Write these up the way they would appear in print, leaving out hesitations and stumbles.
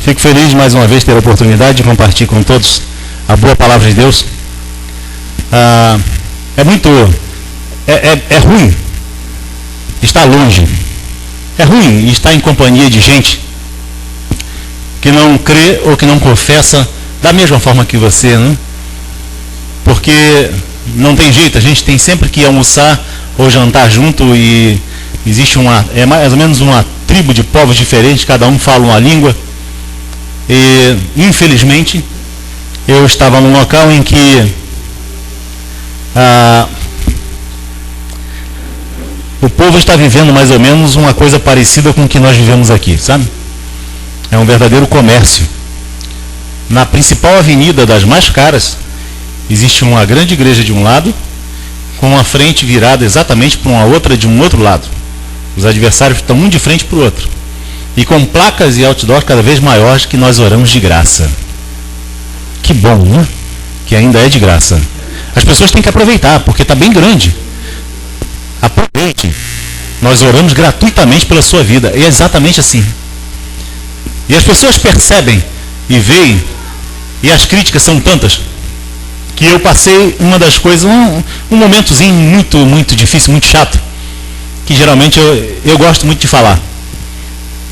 Fico feliz de mais uma vez ter a oportunidade de compartilhar com todos a boa palavra de Deus. É ruim estar longe. É ruim estar em companhia de gente que não crê ou que não confessa da mesma forma que você, né? Porque não tem jeito, a gente tem sempre que almoçar ou jantar junto e existe mais ou menos uma tribo de povos diferentes, cada um fala uma língua. E, infelizmente, eu estava num local em que o povo está vivendo mais ou menos uma coisa parecida com o que nós vivemos aqui, sabe? É um verdadeiro comércio. Na principal avenida das mais caras, existe uma grande igreja de um lado, com uma frente virada exatamente para uma outra de um outro lado. Os adversários estão um de frente para o outro. E com placas e outdoors cada vez maiores que nós oramos de graça. Que bom, né? Que ainda é de graça. As pessoas têm que aproveitar, porque está bem grande. Aproveite. Nós oramos gratuitamente pela sua vida. É exatamente assim. E as pessoas percebem e veem, e as críticas são tantas, que eu passei uma das coisas, um momentozinho muito, muito difícil, muito chato, que geralmente eu gosto muito de falar.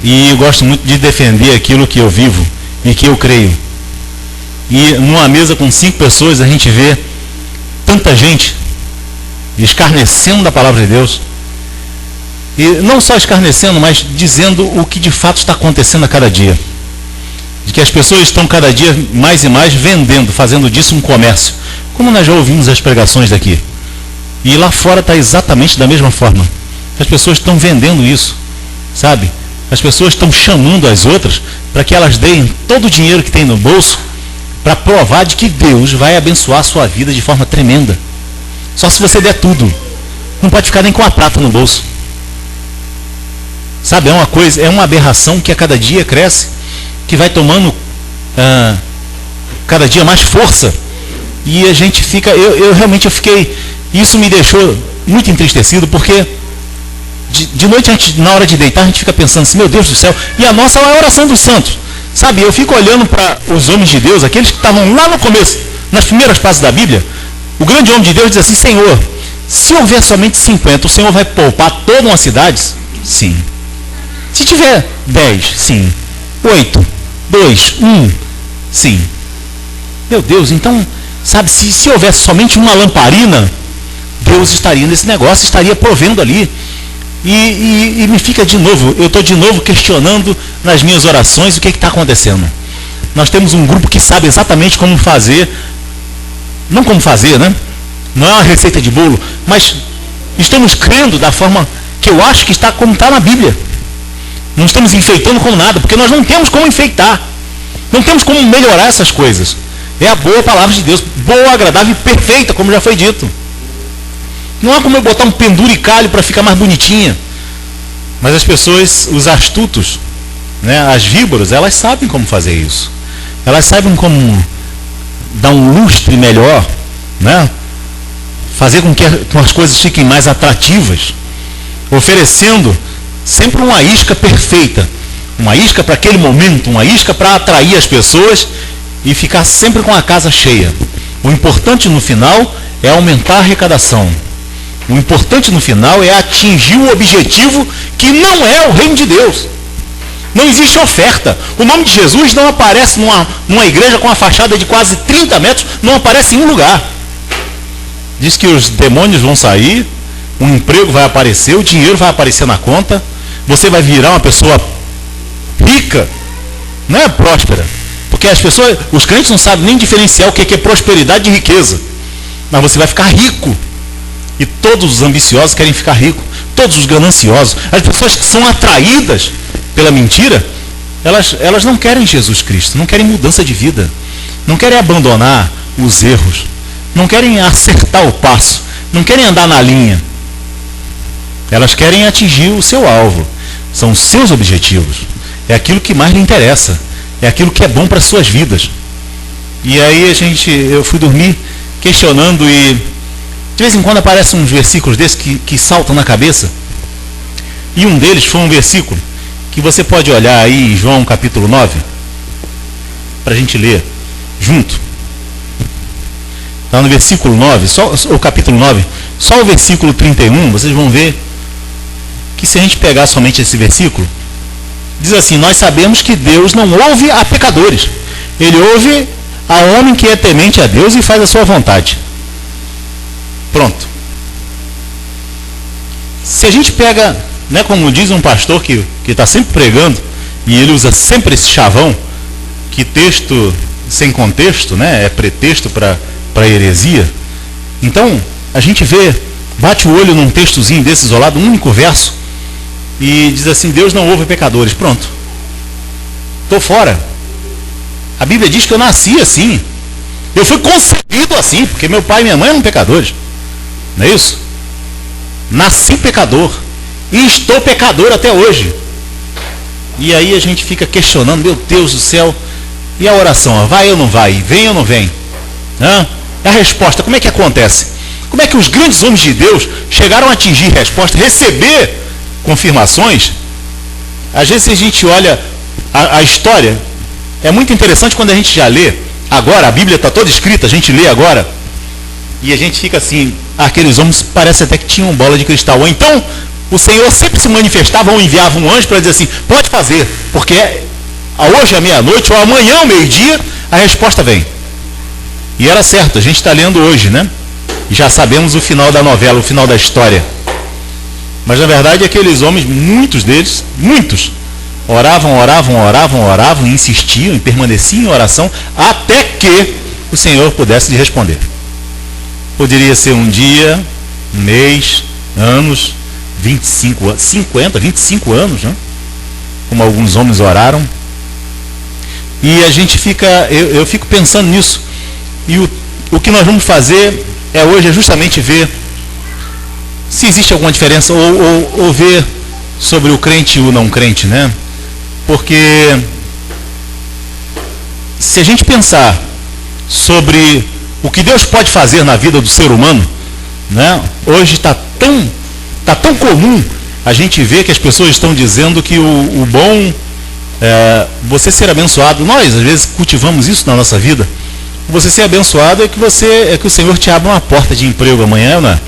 E eu gosto muito de defender aquilo que eu vivo e que eu creio. E numa mesa com 5 pessoas a gente vê tanta gente escarnecendo da palavra de Deus. E não só escarnecendo, mas dizendo o que de fato está acontecendo a cada dia. De que as pessoas estão cada dia mais e mais vendendo, fazendo disso um comércio. Como nós já ouvimos as pregações daqui. E lá fora está exatamente da mesma forma. As pessoas estão vendendo isso, sabe? As pessoas estão chamando as outras para que elas deem todo o dinheiro que tem no bolso para provar de que Deus vai abençoar a sua vida de forma tremenda. Só se você der tudo. Não pode ficar nem com a prata no bolso. Sabe, é uma aberração que a cada dia cresce, que vai tomando cada dia mais força. E a gente fica, eu fiquei, isso me deixou muito entristecido, porque de noite, na hora de deitar, a gente fica pensando assim, meu Deus do céu, e a nossa é a oração dos santos. Sabe, eu fico olhando para os homens de Deus, aqueles que estavam lá no começo, nas primeiras páginas da Bíblia. O grande homem de Deus diz assim, Senhor, se houver somente 50, o Senhor vai poupar toda uma cidade? Sim. Se tiver 10, sim. 8, 2, 1, sim. Meu Deus, então, sabe, se houvesse somente uma lamparina, Deus estaria nesse negócio, estaria provendo ali. E me fica de novo, eu estou de novo questionando nas minhas orações o que está acontecendo. Nós temos um grupo que sabe exatamente como fazer, não como fazer, né? Não é uma receita de bolo, mas estamos crendo da forma que eu acho que está como está na Bíblia. Não estamos enfeitando com nada, porque nós não temos como enfeitar. Não temos como melhorar essas coisas. É a boa palavra de Deus, boa, agradável e perfeita, como já foi dito. Não há como eu botar um penduricalho para ficar mais bonitinha. Mas as pessoas, os astutos, né, as víboras, elas sabem como fazer isso. Elas sabem como dar um lustre melhor, né? Fazer com que as coisas fiquem mais atrativas, oferecendo sempre uma isca perfeita, uma isca para aquele momento, uma isca para atrair as pessoas e ficar sempre com a casa cheia. O importante no final é aumentar a arrecadação. O importante no final é atingir o objetivo, que não é o reino de Deus. Não existe oferta. O nome de Jesus não aparece numa igreja com uma fachada de quase 30 metros, não aparece em um lugar. Diz que os demônios vão sair, um emprego vai aparecer, o dinheiro vai aparecer na conta, você vai virar uma pessoa rica, não é próspera. Porque as pessoas, os crentes não sabem nem diferenciar o que é prosperidade de riqueza. Mas você vai ficar rico. E todos os ambiciosos querem ficar ricos. Todos os gananciosos. As pessoas que são atraídas pela mentira, elas não querem Jesus Cristo. Não querem mudança de vida. Não querem abandonar os erros. Não querem acertar o passo. Não querem andar na linha. Elas querem atingir o seu alvo. São os seus objetivos. É aquilo que mais lhe interessa. É aquilo que é bom para as suas vidas. E aí eu fui dormir questionando e de vez em quando aparecem uns versículos desses que saltam na cabeça. E um deles foi um versículo que você pode olhar aí em João capítulo 9. para a gente ler junto. Está no versículo 9, o capítulo 9, só o versículo 31, vocês vão ver que se a gente pegar somente esse versículo, diz assim: nós sabemos que Deus não ouve a pecadores, Ele ouve a homem que é temente a Deus e faz a sua vontade. Pronto. Se a gente pega, né, como diz um pastor que está sempre pregando, e ele usa sempre esse chavão, que texto sem contexto, né, é pretexto para heresia. Então, a gente bate o olho num textozinho desse isolado, um único verso, e diz assim: Deus não ouve pecadores. Pronto. Estou fora. A Bíblia diz que eu nasci assim. Eu fui concebido assim, porque meu pai e minha mãe eram pecadores. Não é isso? Nasci pecador. E estou pecador até hoje. E aí a gente fica questionando: meu Deus do céu, e a oração? Vai ou não vai? Vem ou não vem? A resposta, como é que acontece? Como é que os grandes homens de Deus chegaram a atingir resposta, receber confirmações? Às vezes a gente olha a história, é muito interessante quando a gente já lê agora, a Bíblia está toda escrita, a gente lê agora, e a gente fica assim: aqueles homens parece até que tinham bola de cristal. Ou então o Senhor sempre se manifestava ou enviava um anjo para dizer assim: pode fazer, porque hoje à meia-noite ou amanhã ao meio-dia a resposta vem. E era certo, a gente está lendo hoje, né? E já sabemos o final da novela, o final da história. Mas na verdade aqueles homens, muitos deles, oravam, insistiam e permaneciam em oração até que o Senhor pudesse lhe responder. Poderia ser um dia, um mês, anos, 25, 50, 25 anos, né? Como alguns homens oraram. E a gente eu fico pensando nisso. E o que nós vamos fazer hoje é justamente ver se existe alguma diferença, ou ver sobre o crente e o não crente, né? Porque se a gente pensar sobre o que Deus pode fazer na vida do ser humano, né? Hoje está tão comum a gente ver que as pessoas estão dizendo que o bom você ser abençoado. Nós às vezes cultivamos isso na nossa vida. Você ser abençoado é que o Senhor te abre uma porta de emprego amanhã, né?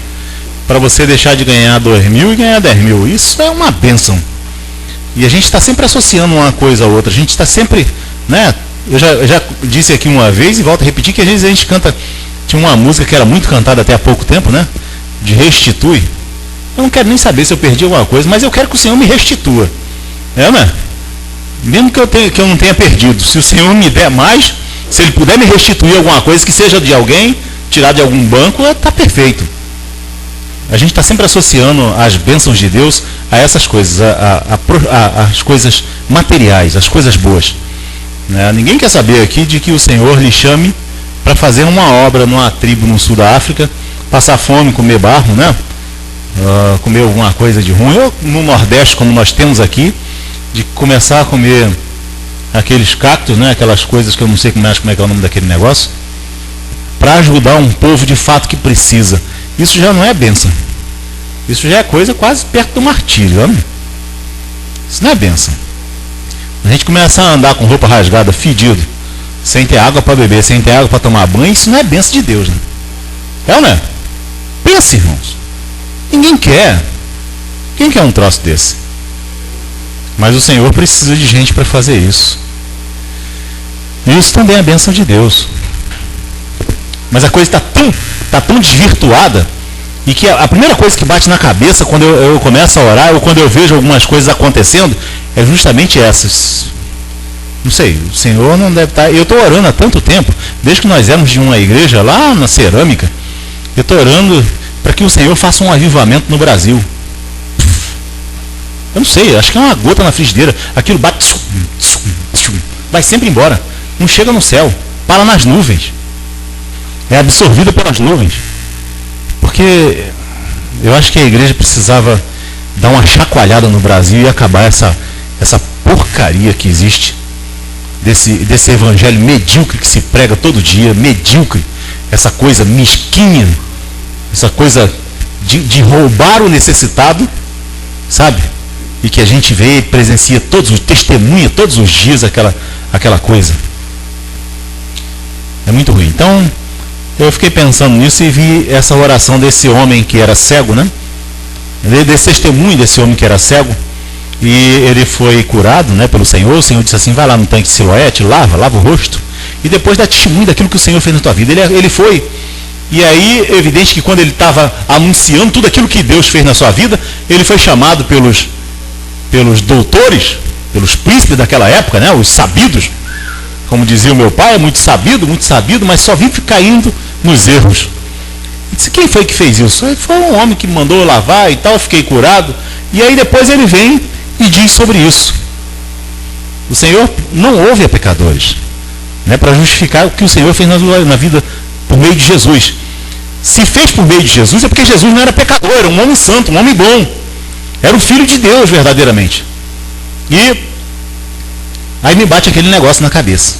Para você deixar de ganhar 2.000 e ganhar 10.000. Isso é uma bênção. E a gente está sempre associando uma coisa a outra. A gente está sempre, né? Eu já disse aqui uma vez e volto a repetir que às vezes a gente canta. Tinha uma música que era muito cantada até há pouco tempo, né? De restitui. Eu não quero nem saber se eu perdi alguma coisa, mas eu quero que o Senhor me restitua. Né? Mesmo que eu não tenha perdido. Se o Senhor me der mais, se Ele puder me restituir alguma coisa que seja de alguém, tirar de algum banco, está perfeito. A gente está sempre associando as bênçãos de Deus a essas coisas, as coisas materiais, as coisas boas. Né? Ninguém quer saber aqui de que o Senhor lhe chame para fazer uma obra numa tribo no sul da África, passar fome, comer barro, né? Comer alguma coisa de ruim, ou no Nordeste, como nós temos aqui, de começar a comer aqueles cactos, né? Aquelas coisas que eu não sei como é que é o nome daquele negócio, para ajudar um povo de fato que precisa. Isso já não é bênção. Isso já é coisa quase perto do martírio. Né? Isso não é bênção. A gente começa a andar com roupa rasgada, fedido, sem ter água para beber, sem ter água para tomar banho, isso não é bênção de Deus. Né? É ou não é? Pensa, irmãos. Ninguém quer. Quem quer um troço desse? Mas o Senhor precisa de gente para fazer isso. Isso também é a bênção de Deus. Mas a coisa está tão desvirtuada, e que a primeira coisa que bate na cabeça quando eu começo a orar, ou quando eu vejo algumas coisas acontecendo, é justamente essas. Não sei, o Senhor não deve estar... Eu estou orando há tanto tempo, desde que nós éramos de uma igreja lá na Cerâmica, eu estou orando para que o Senhor faça um avivamento no Brasil. Eu não sei, acho que é uma gota na frigideira. Aquilo bate, vai sempre embora. Não chega no céu, para nas nuvens. É absorvido pelas nuvens. Porque eu acho que a igreja precisava dar uma chacoalhada no Brasil e acabar essa porcaria que existe, desse evangelho medíocre que se prega todo dia, medíocre, essa coisa mesquinha, essa coisa de roubar o necessitado, sabe? E que a gente vê e presencia testemunha todos os dias aquela coisa. Então, eu fiquei pensando nisso e vi essa oração desse homem que era cego, né? Desse testemunho desse homem que era cego, e ele foi curado, né, pelo Senhor. O Senhor disse assim: vai lá no tanque de Siloé, lava o rosto, e depois dá testemunho daquilo que o Senhor fez na tua vida. Ele foi, e aí, evidente que quando ele estava anunciando tudo aquilo que Deus fez na sua vida, ele foi chamado pelos doutores, pelos príncipes daquela época, né, os sabidos. Como dizia o meu pai, é muito sabido, mas só vive caindo nos erros. Disse: quem foi que fez isso? Foi um homem que mandou lavar e tal, fiquei curado. E aí depois ele vem e diz sobre isso: o Senhor não ouve a pecadores, né, para justificar o que o Senhor fez na vida por meio de Jesus. Se fez por meio de Jesus, é porque Jesus não era pecador, era um homem santo, um homem bom, era o Filho de Deus verdadeiramente. E aí me bate aquele negócio na cabeça: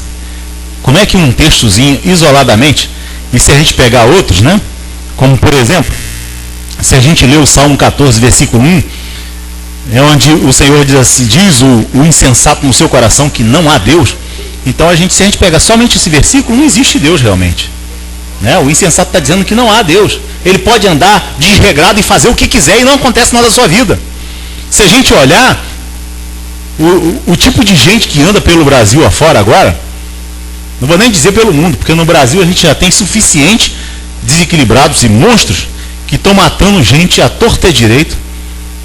como é que um textozinho isoladamente, e se a gente pegar outros, né, como por exemplo, se a gente lê o Salmo 14, versículo 1, é onde o Senhor diz assim: diz o insensato no seu coração que não há Deus. Então se a gente pega somente esse versículo, não existe Deus realmente, né? O insensato está dizendo que não há Deus. Ele pode andar desregrado e fazer o que quiser e não acontece nada na sua vida. Se a gente olhar o tipo de gente que anda pelo Brasil afora agora, não vou nem dizer pelo mundo, porque no Brasil a gente já tem suficiente desequilibrados e monstros que estão matando gente à torta e direito,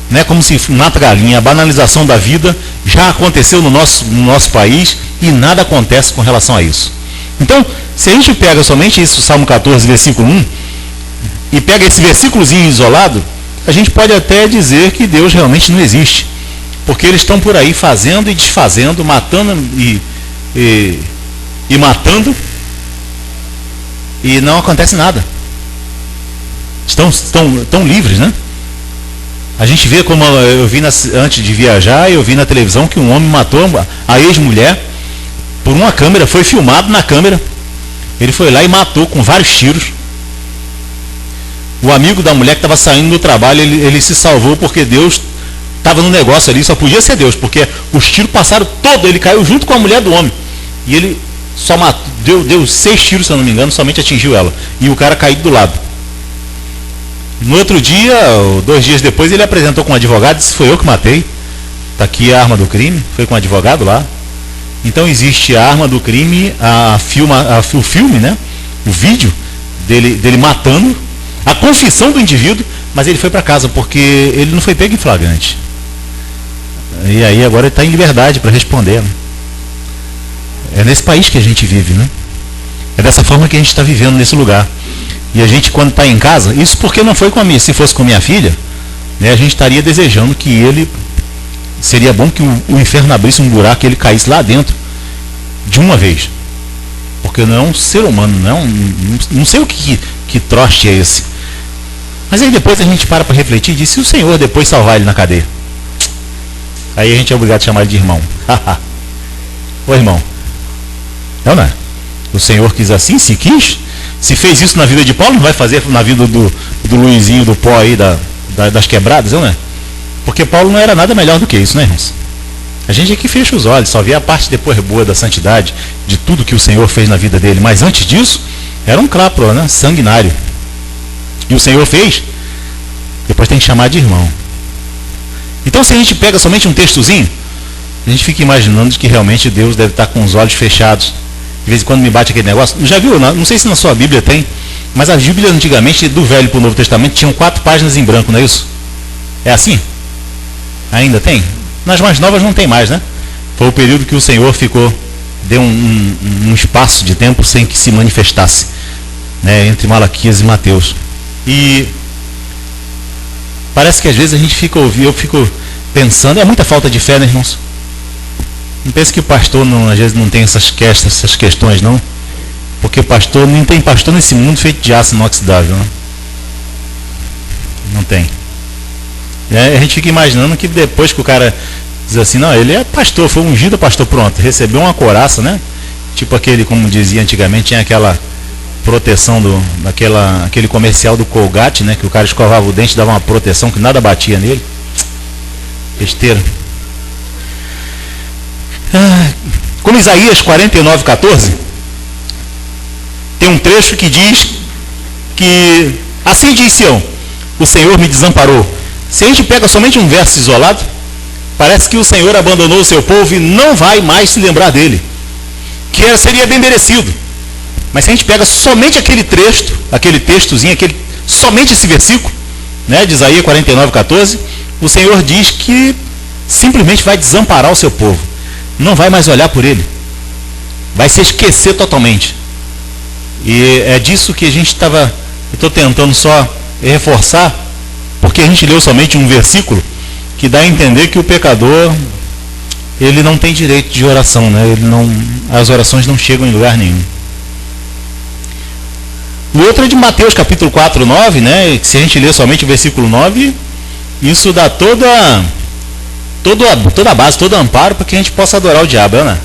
né, como se mata galinha. A banalização da vida já aconteceu no nosso país e nada acontece com relação a isso. Então, se a gente pega somente isso, Salmo 14, versículo 1, e pega esse versículozinho isolado, a gente pode até dizer que Deus realmente não existe, porque eles estão por aí fazendo e desfazendo, matando e matando, e não acontece nada. Estão livres, né? A gente vê, como eu vi antes de viajar, eu vi na televisão que um homem matou a ex-mulher por uma câmera, foi filmado na câmera. Ele foi lá e matou com vários tiros. O amigo da mulher que estava saindo do trabalho, ele se salvou porque Deus estava no negócio ali, só podia ser Deus, porque os tiros passaram todo, ele caiu junto com a mulher do homem. E ele só matou, deu 6 tiros, se eu não me engano, somente atingiu ela. E o cara caiu do lado. No outro dia, 2 dias depois, ele apresentou com um advogado e disse: foi eu que matei. Está aqui a arma do crime, foi com um advogado lá. Então existe a arma do crime, o filme, né? O vídeo dele matando, a confissão do indivíduo, mas ele foi para casa porque ele não foi pego em flagrante. E aí agora ele está em liberdade para responder. É nesse país que a gente vive, né? É dessa forma que a gente está vivendo nesse lugar. E a gente, quando está em casa, isso porque não foi com a minha, se fosse com a minha filha, né, a gente estaria desejando que ele, seria bom que o inferno abrisse um buraco e ele caísse lá dentro de uma vez. Porque não é um ser humano, não sei o que troste é esse. Mas aí depois a gente para refletir e diz: se o Senhor depois salvar ele na cadeia, aí a gente é obrigado a chamar ele de irmão. Ô irmão, não é? O Senhor quis assim, se quis. Se fez isso na vida de Paulo, não vai fazer na vida do Luizinho do pó aí, das quebradas, não é? Porque Paulo não era nada melhor do que isso, né, irmãos? A gente aqui fecha os olhos, só vê a parte depois boa da santidade, de tudo que o Senhor fez na vida dele. Mas antes disso, era um crápula, né? Sanguinário. E o Senhor fez, depois tem que chamar de irmão. Então, se a gente pega somente um textozinho, a gente fica imaginando que realmente Deus deve estar com os olhos fechados. De vez em quando me bate aquele negócio. Já viu? Não sei se na sua Bíblia tem, mas as Bíblias antigamente, do Velho para o Novo Testamento, tinham 4 páginas em branco, não é isso? É assim? Ainda tem? Nas mais novas não tem mais, né? Foi o período que o Senhor deu um espaço de tempo sem que se manifestasse, né, entre Malaquias e Mateus. E parece que às vezes eu fico pensando, é muita falta de fé, né, irmãos? Não pense que o pastor às vezes não tem essas questões, não. Porque pastor, não tem pastor nesse mundo feito de aço inoxidável, não. Não tem. A gente fica imaginando que depois que o cara diz assim: não, ele é pastor, foi ungido pastor, pronto, recebeu uma couraça, né? Tipo aquele, como dizia antigamente, tinha aquela proteção aquele comercial do Colgate, né? Que o cara escovava o dente, dava uma proteção que nada batia nele. Besteira. Como Isaías 49:14, tem um trecho que diz que, assim diz Sião, o Senhor me desamparou. Se a gente pega somente um verso isolado, parece que o Senhor abandonou o seu povo e não vai mais se lembrar dele, que seria bem merecido. Mas se a gente pega somente aquele textozinho, somente esse versículo, né, de Isaías 49:14, o Senhor diz que simplesmente vai desamparar o seu povo, não vai mais olhar por ele, vai se esquecer totalmente. E é disso que eu estou tentando só reforçar, porque a gente leu somente um versículo que dá a entender que o pecador, ele não tem direito de oração, né? As orações não chegam em lugar nenhum. O outro é de Mateus capítulo 4:9, né? Se a gente ler somente o versículo 9, isso dá toda a base, todo o amparo para que a gente possa adorar o diabo, né?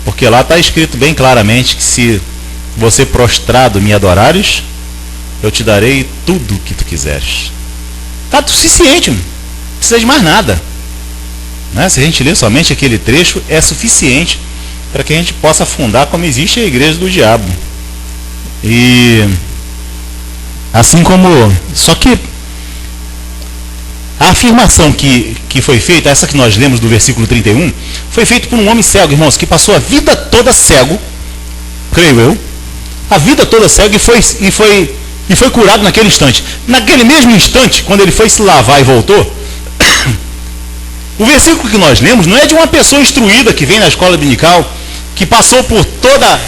Porque lá está escrito bem claramente que se você prostrado me adorares, eu te darei tudo o que tu quiseres. Está suficiente, não precisa de mais nada, né? Se a gente ler somente aquele trecho, é suficiente para que a gente possa fundar como existe a igreja do diabo. E assim como, só que a afirmação que foi feita, essa que nós lemos do versículo 31, foi feita por um homem cego, irmãos, que passou a vida toda cego, creio eu, a vida toda cego, e foi curado naquele instante. Naquele mesmo instante, quando ele foi se lavar e voltou, o versículo que nós lemos não é de uma pessoa instruída que vem na escola dominical, que passou por toda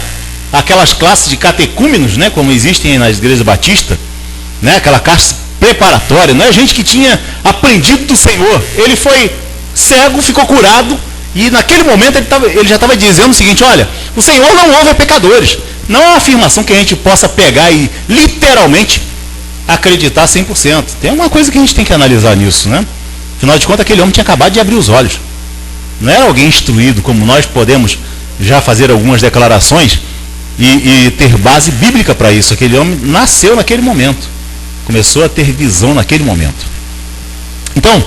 aquelas classes de catecúmenos, né, como existem nas igrejas batistas, né, aquela classe preparatória. Não é gente que tinha aprendido do Senhor. Ele foi cego, ficou curado, e naquele momento ele já estava dizendo o seguinte: olha, o Senhor não ouve a pecadores. Não é uma afirmação que a gente possa pegar e literalmente acreditar 100%. Tem uma coisa que a gente tem que analisar nisso, né? Afinal de contas, aquele homem tinha acabado de abrir os olhos. Não era alguém instruído, como nós podemos já fazer algumas declarações e ter base bíblica para isso. Aquele homem nasceu naquele momento, começou a ter visão naquele momento. Então,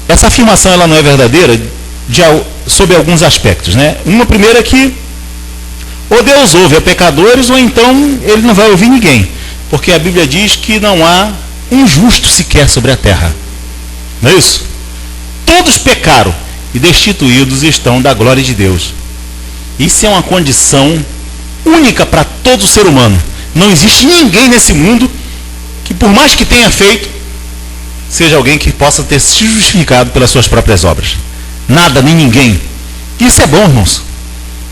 essa afirmação ela não é verdadeira sob alguns aspectos, né? Uma primeira é que ou Deus ouve a pecadores, ou então ele não vai ouvir ninguém, porque a Bíblia diz que não há um justo sequer sobre a terra. Não é isso? Todos pecaram e destituídos estão da glória de Deus. Isso é uma condição única para todo ser humano. Não existe ninguém nesse mundo que, por mais que tenha feito, seja alguém que possa ter se justificado pelas suas próprias obras. Nada, nem ninguém. Isso é bom, irmãos.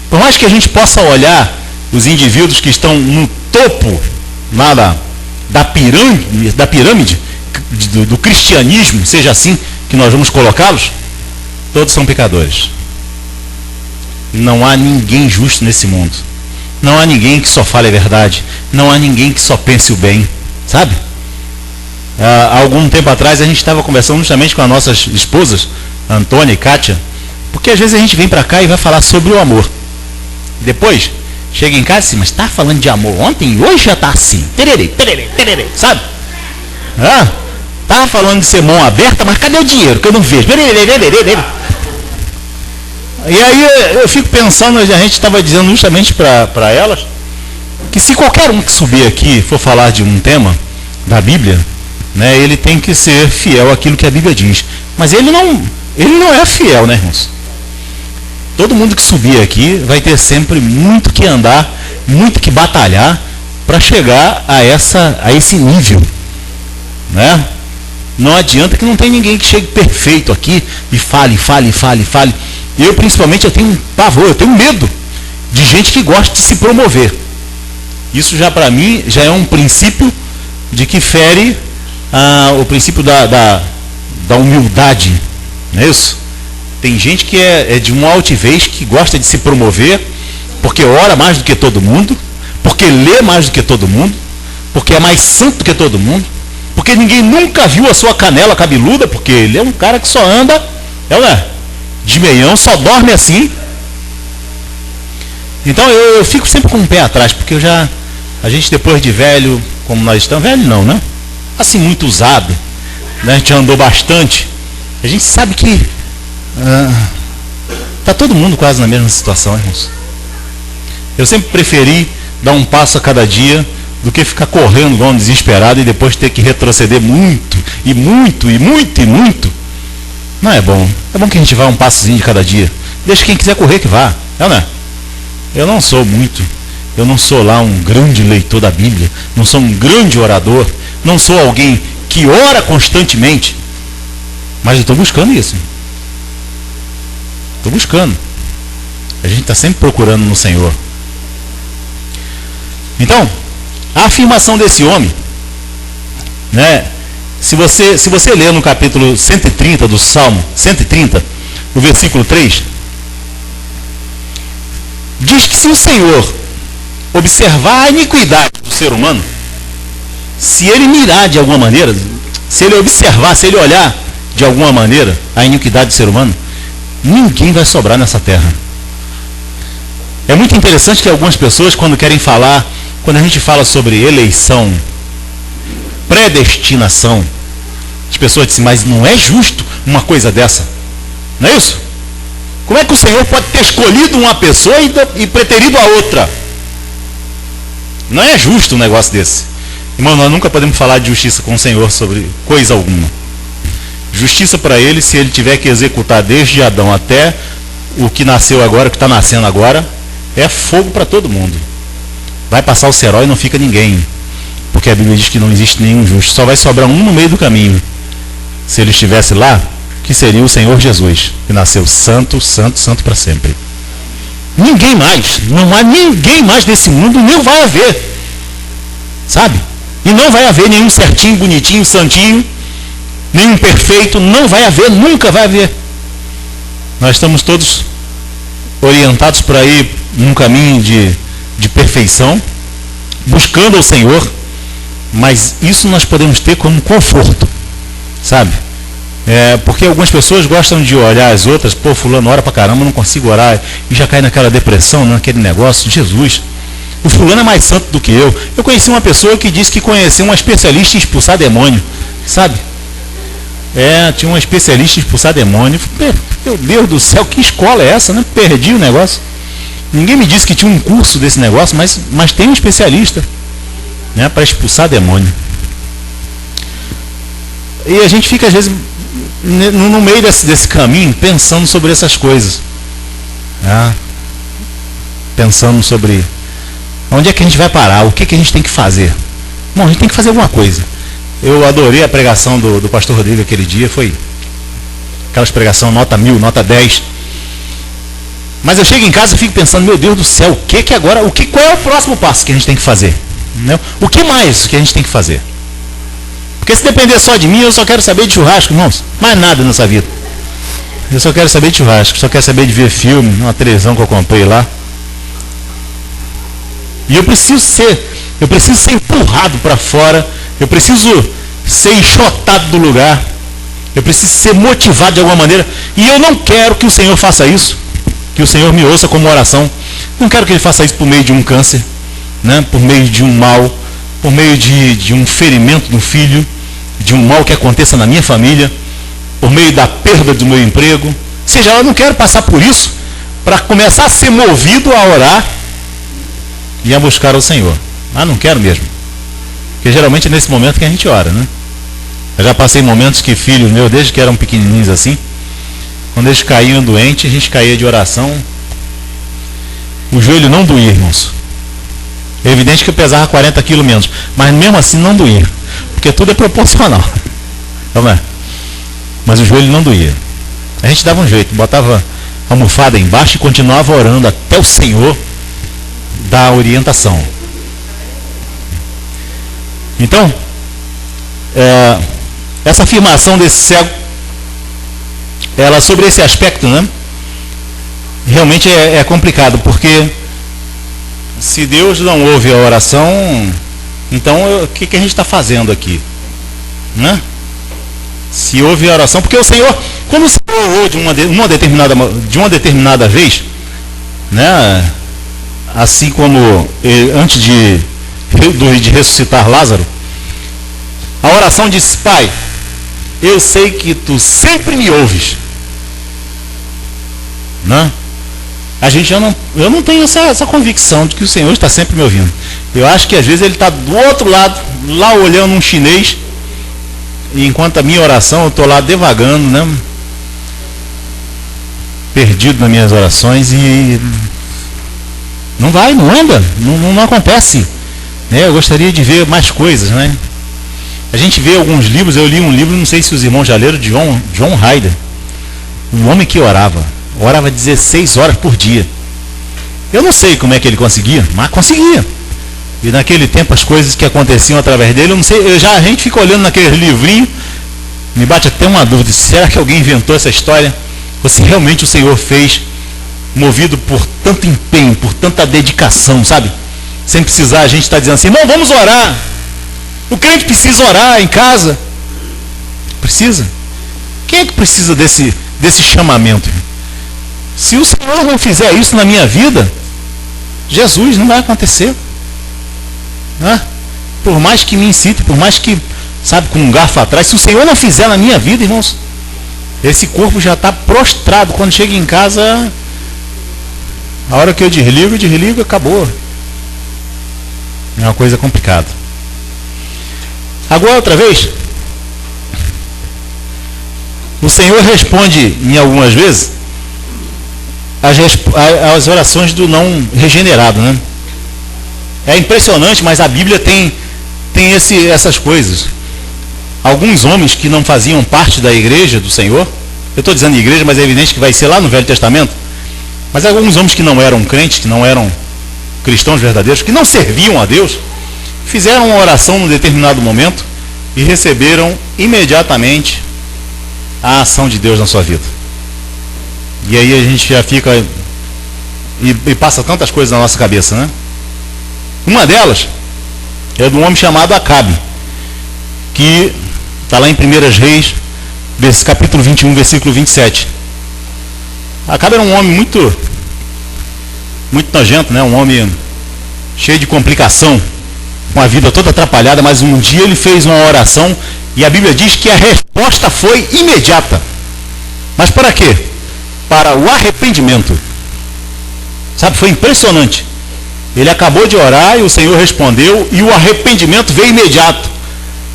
Por mais que a gente possa olhar os indivíduos que estão no topo da pirâmide do cristianismo, seja assim que nós vamos colocá-los, todos são pecadores. Não há ninguém justo nesse mundo. Não há ninguém que só fale a verdade. Não há ninguém que só pense o bem. Sabe? Há algum tempo atrás a gente estava conversando justamente com as nossas esposas, Antônia e Kátia, porque às vezes a gente vem para cá e vai falar sobre o amor. Depois, chega em casa assim, mas está falando de amor ontem e hoje já está assim. Tererê, tererê, tererê, sabe? Estava falando de ser mão aberta, mas cadê o dinheiro que eu não vejo? E aí eu fico pensando, a gente estava dizendo justamente para elas, que se qualquer um que subir aqui for falar de um tema da Bíblia, né, ele tem que ser fiel àquilo que a Bíblia diz. Mas ele não é fiel, né, irmãos? Todo mundo que subir aqui vai ter sempre muito que andar, muito que batalhar para chegar a esse nível, né? Não adianta que não tem ninguém que chegue perfeito aqui e fale. Eu, principalmente, eu tenho um pavor, eu tenho medo de gente que gosta de se promover. Isso já, para mim, já é um princípio de que fere o princípio da humildade, não é isso? Tem gente que é de uma altivez, que gosta de se promover, porque ora mais do que todo mundo, porque lê mais do que todo mundo, porque é mais santo do que todo mundo, porque ninguém nunca viu a sua canela cabeluda, porque ele é um cara que só anda, de meião, só dorme assim. Então eu fico sempre com o pé atrás, porque a gente depois de velho, como nós estamos, velho não, né? Assim, muito usado, né? A gente andou bastante, a gente sabe que está todo mundo quase na mesma situação, irmãos. Eu sempre preferi dar um passo a cada dia do que ficar correndo igual um desesperado e depois ter que retroceder muito, e muito, e muito, e muito. Não é bom. É bom que a gente vá um passozinho de cada dia. Deixa quem quiser correr que vá. Não é? Eu não sou muito. Eu não sou lá um grande leitor da Bíblia. Não sou um grande orador. Não sou alguém que ora constantemente. Mas eu estou buscando isso. Estou buscando. A gente está sempre procurando no Senhor. Então, a afirmação desse homem, né? Se você ler no capítulo 130 do Salmo 130, no versículo 3, diz que se o Senhor observar a iniquidade do ser humano, se ele mirar de alguma maneira, se ele observar, se ele olhar de alguma maneira a iniquidade do ser humano, ninguém vai sobrar nessa terra. É muito interessante que algumas pessoas, quando querem falar, quando a gente fala sobre eleição, predestinação, as pessoas dizem, mas não é justo uma coisa dessa. Não é isso? Como é que o Senhor pode ter escolhido uma pessoa e preterido a outra? Não é justo um negócio desse. Irmão, nós nunca podemos falar de justiça com o Senhor sobre coisa alguma. Justiça para ele, se ele tiver que executar desde Adão até o que nasceu agora, o que está nascendo agora, é fogo para todo mundo. Vai passar o cerol e não fica ninguém. Porque a Bíblia diz que não existe nenhum justo. Só vai sobrar um no meio do caminho. Se ele estivesse lá, que seria o Senhor Jesus, que nasceu santo, santo, santo para sempre. Ninguém mais. Não há ninguém mais nesse mundo, nem vai haver. Sabe? E não vai haver nenhum certinho, bonitinho, santinho, nenhum perfeito. Não vai haver, nunca vai haver. Nós estamos todos orientados para ir num caminho de perfeição, buscando o Senhor, mas isso nós podemos ter como conforto, sabe? Porque algumas pessoas gostam de olhar as outras, pô, fulano ora pra caramba, não consigo orar, e já cai naquela depressão, naquele negócio. Jesus, o fulano é mais santo do que eu. Eu conheci uma pessoa que disse que conhecia uma especialista em expulsar demônio, sabe? Tinha uma especialista em expulsar demônio. Meu Deus do céu, que escola é essa, né? Perdi o negócio. Ninguém me disse que tinha um curso desse negócio, mas tem um especialista, né, para expulsar demônio. E a gente fica, às vezes, no meio desse caminho, pensando sobre essas coisas. Né? Pensando sobre onde é que a gente vai parar, o que a gente tem que fazer. Bom, a gente tem que fazer alguma coisa. Eu adorei a pregação do pastor Rodrigo aquele dia, foi aquelas pregações nota 1000, nota 10. Mas eu chego em casa e fico pensando, meu Deus do céu, qual é o próximo passo que a gente tem que fazer? Não? O que mais que a gente tem que fazer? Porque se depender só de mim, eu só quero saber de churrasco, irmãos. Mais nada nessa vida. Eu só quero saber de churrasco, só quero saber de ver filme, uma televisão que eu comprei lá. E eu preciso ser empurrado para fora, eu preciso ser enxotado do lugar, eu preciso ser motivado de alguma maneira. E eu não quero que o Senhor faça isso, que o Senhor me ouça como oração. Não quero que Ele faça isso por meio de um câncer, né? Por meio de um mal, por meio de um ferimento do filho, de um mal que aconteça na minha família, por meio da perda do meu emprego. Ou seja, eu não quero passar por isso para começar a ser movido a orar e a buscar o Senhor. Não quero mesmo. Porque geralmente é nesse momento que a gente ora, né? Eu já passei momentos que filhos meus, desde que eram pequenininhos assim, quando eles caíam doentes, a gente caía de oração. O joelho não doía, irmãos. É evidente que eu pesava 40 quilos menos, mas mesmo assim não doía, porque tudo é proporcional. Não é? Mas o joelho não doía. A gente dava um jeito, botava a almofada embaixo e continuava orando até o Senhor dar orientação. Então, essa afirmação desse cego, ela sobre esse aspecto, né? Realmente é complicado, porque se Deus não ouve a oração, então o que a gente está fazendo aqui? Né? Se ouve a oração, porque o Senhor, quando o Senhor orou de uma determinada vez, né? Assim como ele, antes de ressuscitar Lázaro, a oração disse: Pai, eu sei que tu sempre me ouves, né? eu não tenho essa convicção de que o Senhor está sempre me ouvindo. Eu acho que às vezes ele está do outro lado, lá olhando um chinês, e enquanto a minha oração, eu estou lá devagando, né? Perdido nas minhas orações, e não anda, não acontece, né? Eu gostaria de ver mais coisas, né? A gente vê alguns livros, eu li um livro, não sei se os irmãos já leram, de John Ryder, um homem que orava 16 horas por dia. Eu não sei como é que ele conseguia, mas conseguia. E naquele tempo as coisas que aconteciam através dele, eu não sei, a gente fica olhando naquele livrinho, me bate até uma dúvida, será que alguém inventou essa história? Ou se realmente o Senhor fez, movido por tanto empenho, por tanta dedicação, sabe? Sem precisar a gente estar dizendo assim, não, vamos orar. O crente precisa orar em casa. Precisa? Quem é que precisa desse chamamento? Se o Senhor não fizer isso na minha vida, Jesus, não vai acontecer. Né? Por mais que me incite, por mais que, sabe, com um garfo atrás, se o Senhor não fizer na minha vida, irmãos, esse corpo já está prostrado. Quando chega em casa, a hora que eu desligo, acabou. É uma coisa complicada. Agora, outra vez, o Senhor responde em algumas vezes as orações do não regenerado, né? É impressionante, mas a Bíblia tem essas coisas. Alguns homens que não faziam parte da igreja do Senhor, eu estou dizendo igreja, mas é evidente que vai ser lá no Velho Testamento, mas alguns homens que não eram crentes, que não eram cristãos verdadeiros, que não serviam a Deus, fizeram uma oração num determinado momento e receberam imediatamente a ação de Deus na sua vida. E aí a gente já fica e passa tantas coisas na nossa cabeça, né? Uma delas é de um homem chamado Acabe, que está lá em 1 Reis, capítulo 21, versículo 27. Acabe era um homem muito nojento, né? Um homem cheio de complicação, com a vida toda atrapalhada, mas um dia ele fez uma oração e a Bíblia diz que a resposta foi imediata. Mas para quê? Para o arrependimento. Sabe, foi impressionante. Ele acabou de orar e o Senhor respondeu e o arrependimento veio imediato.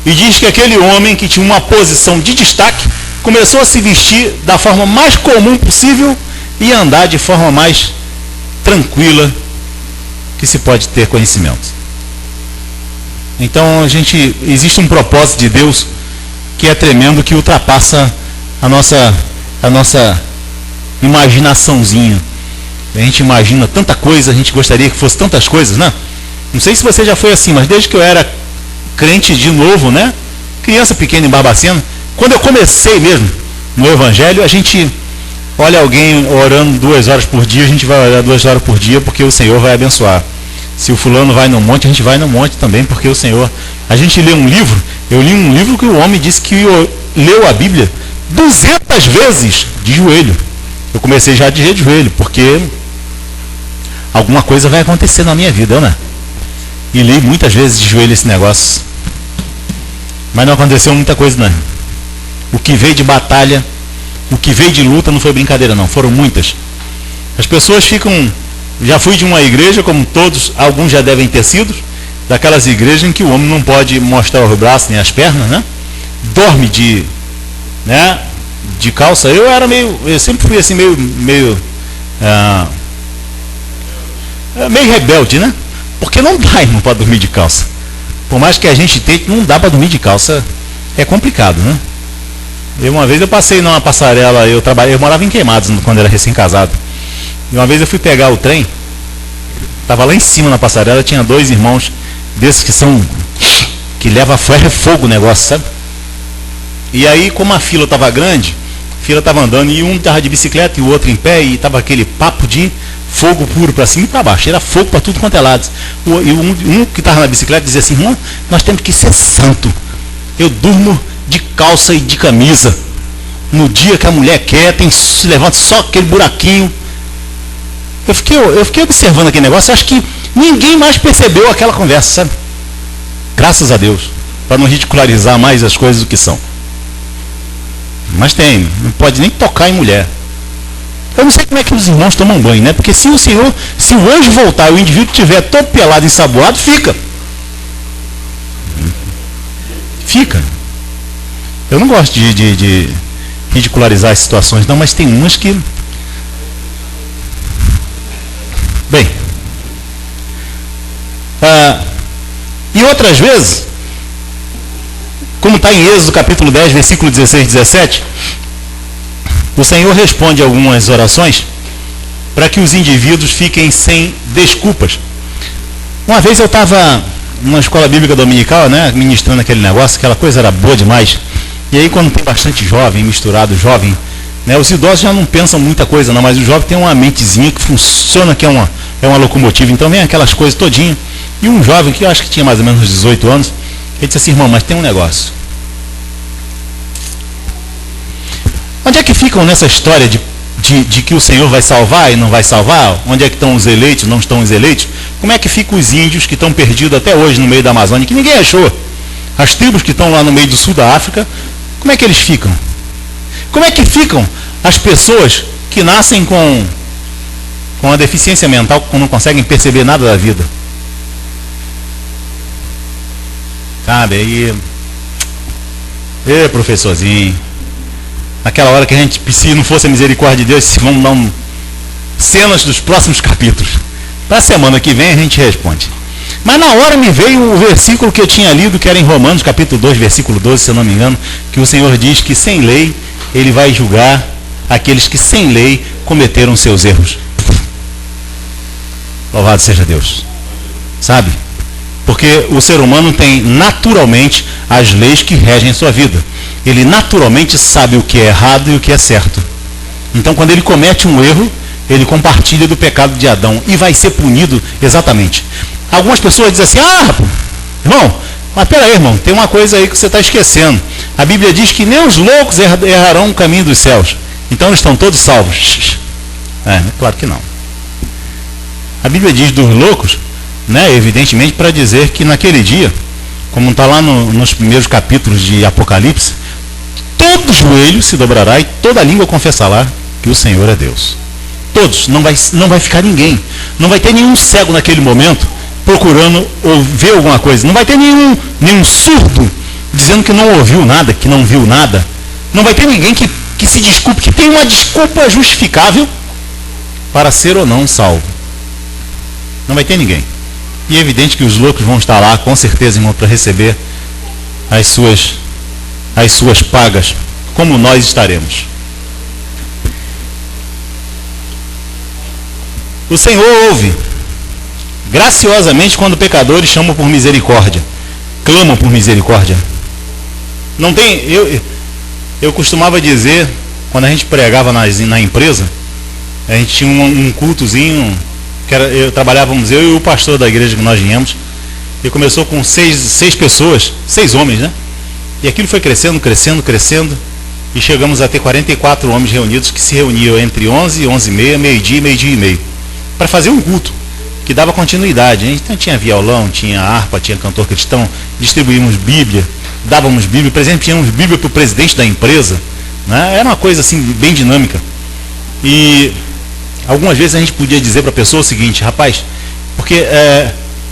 E diz que aquele homem que tinha uma posição de destaque começou a se vestir da forma mais comum possível e andar de forma mais tranquila que se pode ter conhecimento. Então existe um propósito de Deus que é tremendo, que ultrapassa a nossa imaginaçãozinha. A gente imagina tanta coisa, a gente gostaria que fosse tantas coisas, né? Não sei se você já foi assim, mas desde que eu era crente de novo, né? Criança pequena em Barbacena, quando eu comecei mesmo no Evangelho, a gente olha alguém orando 2 horas por dia, a gente vai orar 2 horas por dia porque o Senhor vai abençoar. Se o fulano vai no monte, a gente vai no monte também, porque o Senhor... A gente lê um livro, eu li um livro que o homem disse que leu a Bíblia 200 vezes de joelho. Eu comecei já de joelho, porque alguma coisa vai acontecer na minha vida, né? E li muitas vezes de joelho esse negócio. Mas não aconteceu muita coisa, não. O que veio de batalha, o que veio de luta não foi brincadeira, não. Foram muitas. As pessoas ficam... Já fui de uma igreja, como todos, alguns já devem ter sido, daquelas igrejas em que o homem não pode mostrar os braços nem as pernas, né? Dorme de calça. Eu sempre fui assim meio rebelde, né? Porque não dá, irmão, para dormir de calça. Por mais que a gente tente, não dá para dormir de calça. É complicado, né? Uma vez eu passei numa passarela, eu morava em Queimados quando era recém-casado. E uma vez eu fui pegar o trem, estava lá em cima na passarela, tinha 2 irmãos desses que leva ferro e fogo o negócio, sabe? E aí, como a fila estava grande, a fila estava andando e um estava de bicicleta e o outro em pé, e estava aquele papo de fogo puro para cima e para baixo, era fogo para tudo quanto é lado. E um que estava na bicicleta dizia assim: irmão, nós temos que ser santo. Eu durmo de calça e de camisa. No dia que a mulher quer, se levanta só aquele buraquinho. Eu fiquei observando aquele negócio, acho que ninguém mais percebeu aquela conversa, sabe? Graças a Deus, para não ridicularizar mais as coisas do que são. Mas não pode nem tocar em mulher. Eu não sei como é que os irmãos tomam banho, né? Porque se o anjo voltar e o indivíduo estiver todo pelado e ensaboado, fica. Eu não gosto de ridicularizar as situações, não, mas tem umas que... Bem... e outras vezes, como está em Êxodo capítulo 10, versículo 16 e 17, o Senhor responde algumas orações para que os indivíduos fiquem sem desculpas. Uma vez eu estava numa escola bíblica dominical, né, ministrando aquele negócio, aquela coisa era boa demais. E aí quando tem bastante jovem, misturado jovem, né, os idosos já não pensam muita coisa não, mas o jovem tem uma mentezinha que funciona, que é uma locomotiva, então vem aquelas coisas todinho. E um jovem, que eu acho que tinha mais ou menos uns 18 anos, ele disse assim: irmão, mas tem um negócio. Onde é que ficam nessa história de que o Senhor vai salvar e não vai salvar? Onde é que estão os eleitos, não estão os eleitos? Como é que ficam os índios que estão perdidos até hoje no meio da Amazônia, que ninguém achou? As tribos que estão lá no meio do sul da África, como é que eles ficam? Como é que ficam as pessoas que nascem com a deficiência mental, que não conseguem perceber nada da vida? Sabe, aí... professorzinho... Naquela hora que a gente, se não fosse a misericórdia de Deus, vamos dar cenas dos próximos capítulos. Para a semana que vem a gente responde. Mas na hora me veio o versículo que eu tinha lido, que era em Romanos, capítulo 2, versículo 12, se eu não me engano, que o Senhor diz que sem lei Ele vai julgar aqueles que sem lei cometeram seus erros. Louvado seja Deus. Sabe? Porque o ser humano tem naturalmente as leis que regem sua vida. Ele naturalmente sabe o que é errado e o que é certo. Então, quando ele comete um erro, ele compartilha do pecado de Adão e vai ser punido exatamente. Algumas pessoas dizem assim: irmão, mas peraí, irmão, tem uma coisa aí que você está esquecendo. A Bíblia diz que nem os loucos errarão o caminho dos céus. Então eles estão todos salvos. Claro que não. A Bíblia diz dos loucos, né, evidentemente, para dizer que naquele dia, como está lá nos primeiros capítulos de Apocalipse, todo joelho se dobrará e toda língua confessará que o Senhor é Deus. Todos, não vai ficar ninguém. Não vai ter nenhum cego naquele momento procurando ver alguma coisa. Não vai ter nenhum surdo dizendo que não ouviu nada, que não viu nada. Não vai ter ninguém que se desculpe, que tem uma desculpa justificável para ser ou não salvo. Não vai ter ninguém. E é evidente que os loucos vão estar lá, com certeza, irmão, para receber as suas pagas, como nós estaremos. O Senhor ouve graciosamente quando pecadores chamam por misericórdia, clamam por misericórdia. Não tem, eu costumava dizer, quando a gente pregava na empresa, a gente tinha um cultozinho, trabalhávamos eu e o pastor da igreja que nós viemos, e começou com seis pessoas, 6 homens, né? E aquilo foi crescendo, e chegamos a ter 44 homens reunidos, que se reuniam entre 11, 11h30, meio-dia e meio, para fazer um culto, que dava continuidade. Então tinha violão, tinha harpa, tinha cantor cristão, distribuímos Bíblia, dávamos Bíblia, presenteamos Bíblia para o presidente da empresa, né? Era uma coisa assim, bem dinâmica. E algumas vezes a gente podia dizer para a pessoa o seguinte: rapaz, porque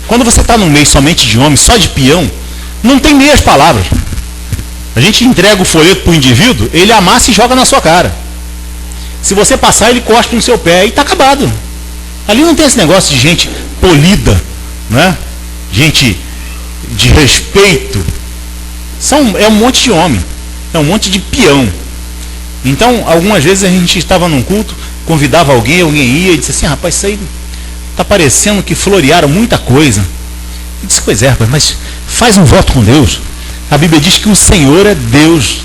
quando você está num meio somente de homem, só de peão, não tem meias palavras. A gente entrega o folheto para o indivíduo, ele amassa e joga na sua cara. Se você passar, ele cospe no seu pé e está acabado. Ali não tem esse negócio de gente polida, né? Gente de respeito. É um monte de homem, é um monte de peão. Então, algumas vezes a gente estava num culto, convidava alguém ia e disse assim: rapaz, isso aí está parecendo que florearam muita coisa. Eu disse: pois é, rapaz, mas faz um voto com Deus. A Bíblia diz que o Senhor é Deus.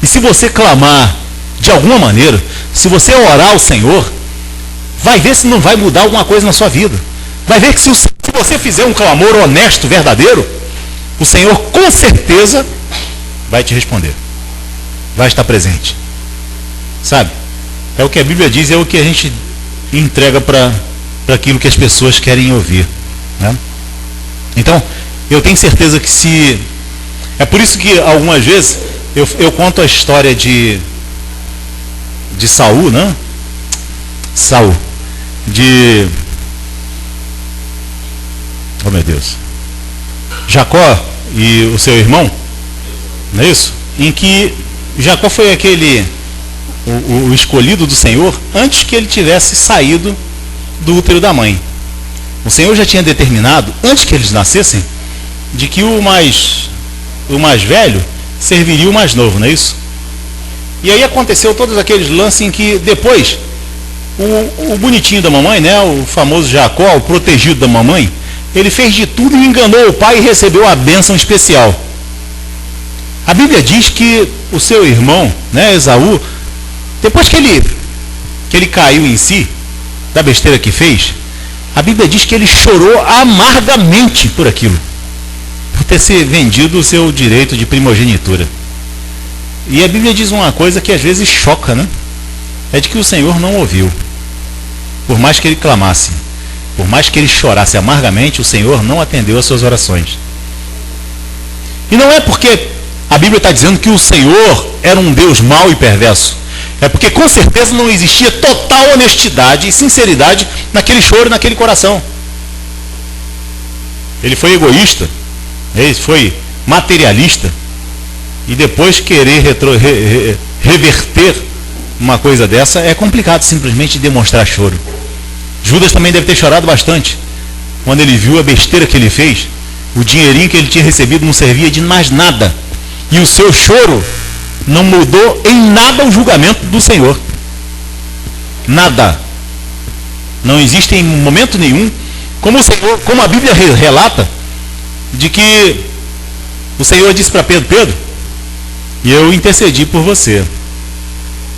E se você clamar de alguma maneira, se você orar ao Senhor, vai ver se não vai mudar alguma coisa na sua vida. Vai ver que se você fizer um clamor honesto, verdadeiro, o Senhor com certeza vai te responder. Vai estar presente. Sabe? É o que a Bíblia diz, é o que a gente entrega para aquilo que as pessoas querem ouvir, né? Então, eu tenho certeza que se... É por isso que algumas vezes eu conto a história de Saul, né? Saul, oh meu Deus, Jacó e o seu irmão, não é isso? Em que Jacó foi o escolhido do Senhor antes que ele tivesse saído do útero da mãe. O Senhor já tinha determinado, antes que eles nascessem, de que o mais velho serviria o mais novo, não é isso? E aí aconteceu todos aqueles lances em que depois o bonitinho da mamãe, né, o famoso Jacó, o protegido da mamãe, ele fez de tudo e enganou o pai e recebeu a bênção especial. A Bíblia diz que o seu irmão, né, Esaú, depois que ele caiu em si, da besteira que fez, a Bíblia diz que ele chorou amargamente por aquilo, por ter se vendido o seu direito de primogenitura. E a Bíblia diz uma coisa que às vezes choca, né? É de que o Senhor não ouviu. Por mais que ele clamasse, por mais que ele chorasse amargamente, o Senhor não atendeu às suas orações. E não é porque a Bíblia está dizendo que o Senhor era um Deus mau e perverso. É porque com certeza não existia total honestidade e sinceridade naquele choro, naquele coração. Ele foi egoísta, ele foi materialista, e depois querer reverter uma coisa dessa é complicado, simplesmente demonstrar choro. Judas também deve ter chorado bastante quando ele viu a besteira que ele fez. O dinheirinho que ele tinha recebido não servia de mais nada, e o seu choro não mudou em nada o julgamento do Senhor. Nada. Não existe em momento nenhum, como a Bíblia relata, de que o Senhor disse para Pedro: Pedro, e eu intercedi por você,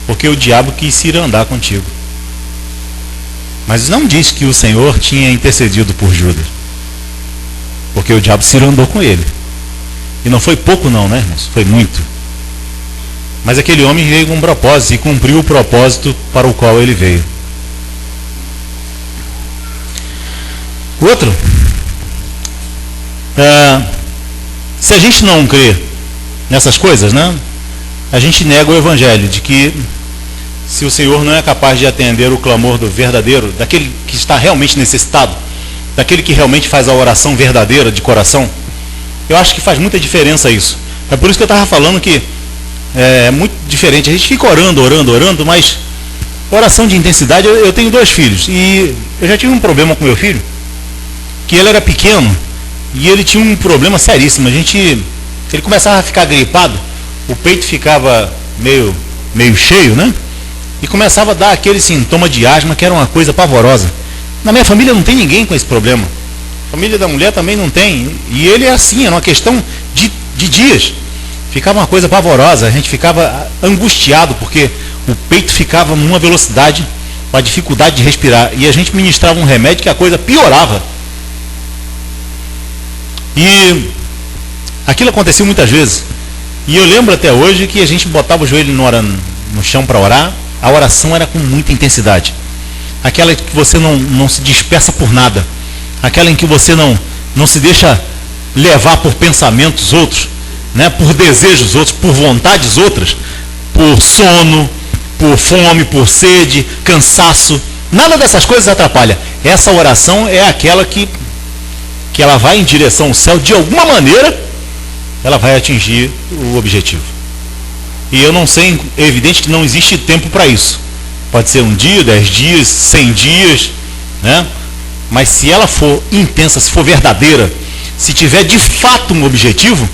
porque o diabo quis ir andar contigo. Mas não diz que o Senhor tinha intercedido por Judas, porque o diabo se andou com ele. E não foi pouco não, né, irmãos? Foi muito. Mas aquele homem veio com um propósito e cumpriu o propósito para o qual ele veio. Outro, se a gente não crê nessas coisas, né, a gente nega o evangelho, de que se o Senhor não é capaz de atender o clamor do verdadeiro, daquele que está realmente necessitado, daquele que realmente faz a oração verdadeira de coração, eu acho que faz muita diferença isso. É por isso que eu estava falando que é muito diferente. A gente fica orando, mas oração de intensidade. Eu tenho 2 filhos e eu já tive um problema com meu filho, que ele era pequeno e ele tinha um problema seríssimo. Ele começava a ficar gripado, o peito ficava meio cheio, né? E começava a dar aquele sintoma de asma, que era uma coisa pavorosa. Na minha família não tem ninguém com esse problema. A família da mulher também não tem. E ele é assim, era uma questão de dias. Ficava uma coisa pavorosa, a gente ficava angustiado, porque o peito ficava numa velocidade, com a dificuldade de respirar. E a gente ministrava um remédio que a coisa piorava. E aquilo aconteceu muitas vezes. E eu lembro até hoje que a gente botava o joelho no chão para orar. A oração era com muita intensidade. Aquela que você não se dispersa por nada. Aquela em que você não se deixa levar por pensamentos outros, né, por desejos outros, por vontades outras, por sono, por fome, por sede, cansaço. Nada dessas coisas atrapalha. Essa oração é aquela que ela vai em direção ao céu, de alguma maneira ela vai atingir o objetivo. E eu não sei, é evidente que não existe tempo para isso. Pode ser 1 dia, 10 dias, 100 dias, né? Mas se ela for intensa, se for verdadeira, se tiver de fato um objetivo,